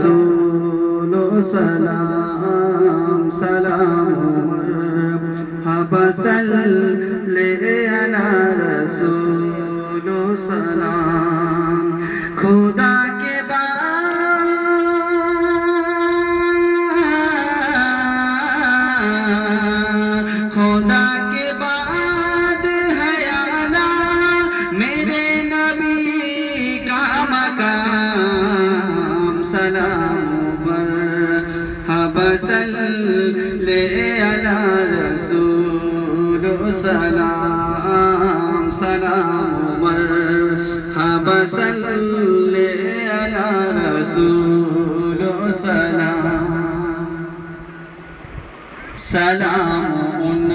رسول سلام سلام مرحبا صلی علی رسول سلام خدا کے بعد ہے اعلیٰ میرے نبی کا مقام سلام مرحبا صلی علی رسول سلام سلام مرحبا صلی علی رسول سلام سلام ان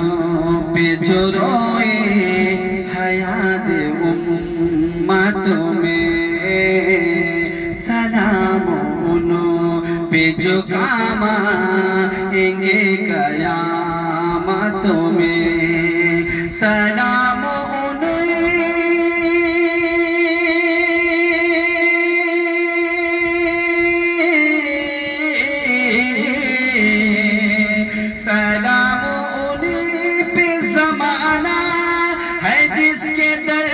پہ جو روئے حیات امت میں سلام ان پہ جو کام آئیں گے قیامت میں سلام سلام انہیں پہ زمانہ ہے جس کے در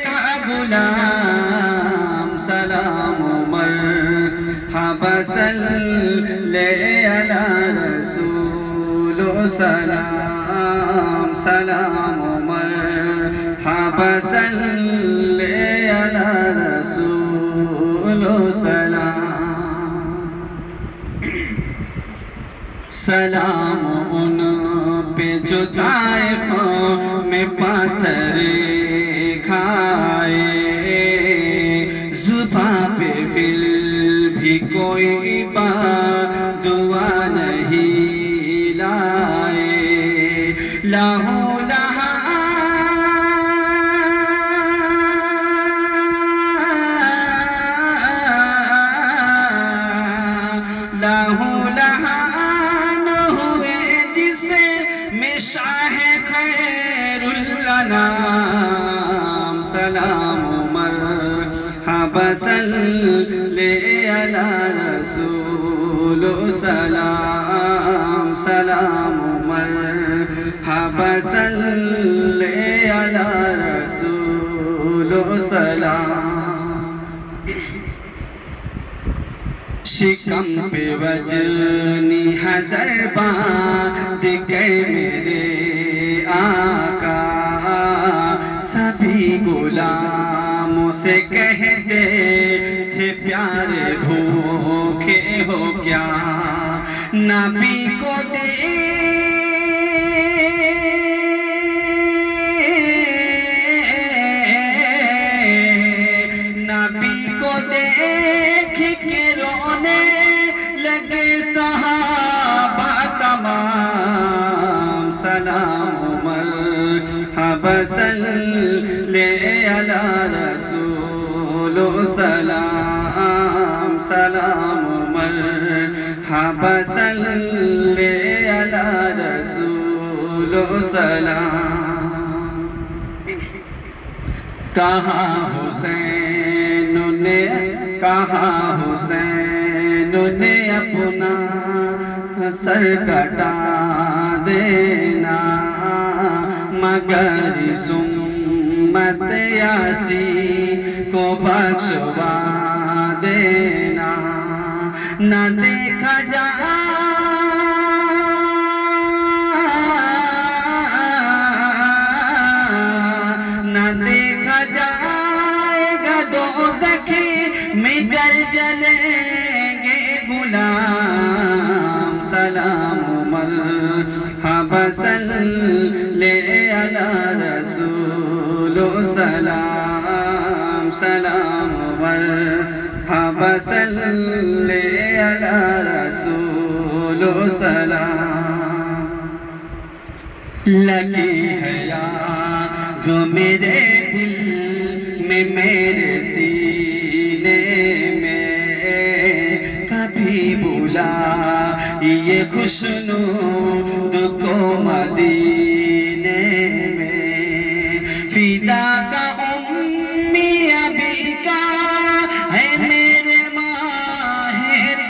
کا غلام سلام مرحبا صلی علی رسول سلام سلام مرحبا صلی علی رسول سلام سلام ان پہ جو طائف میں پاتھر کھائے زباں پہ پھر بھی کوئی دعا نہیں لائے لاہو شاہ خیر الانام سلام مرحبا صلی علی رسول سلام سلام مرحبا صلی علی رسول سلام شکم پہ وجنی حضر باندھ کے میرے آقا سبھی غلاموں سے کہتے تھے پیارے بھوکے ہو کیا نبی کو دیکھ کے رونے لگے صحابہ تمام سلام مرحبا صلی علی رسول سلام سلام مرحبا صلی علی رسول سلام کہاں حسین نے اپنا سر کٹا دینا مگر مست یاسی کو بخشوا دینا نہ دیکھا جائے گا دوزخ میں گر جلیں گے غلام سلام مرحبا صلی علی رسول سلام سلام مرحبا صلی علی رسول سلام لگی ہے یاد میرے دل میں میرے سینے میں کبھی بلا یہ خوشنود کو مدینہ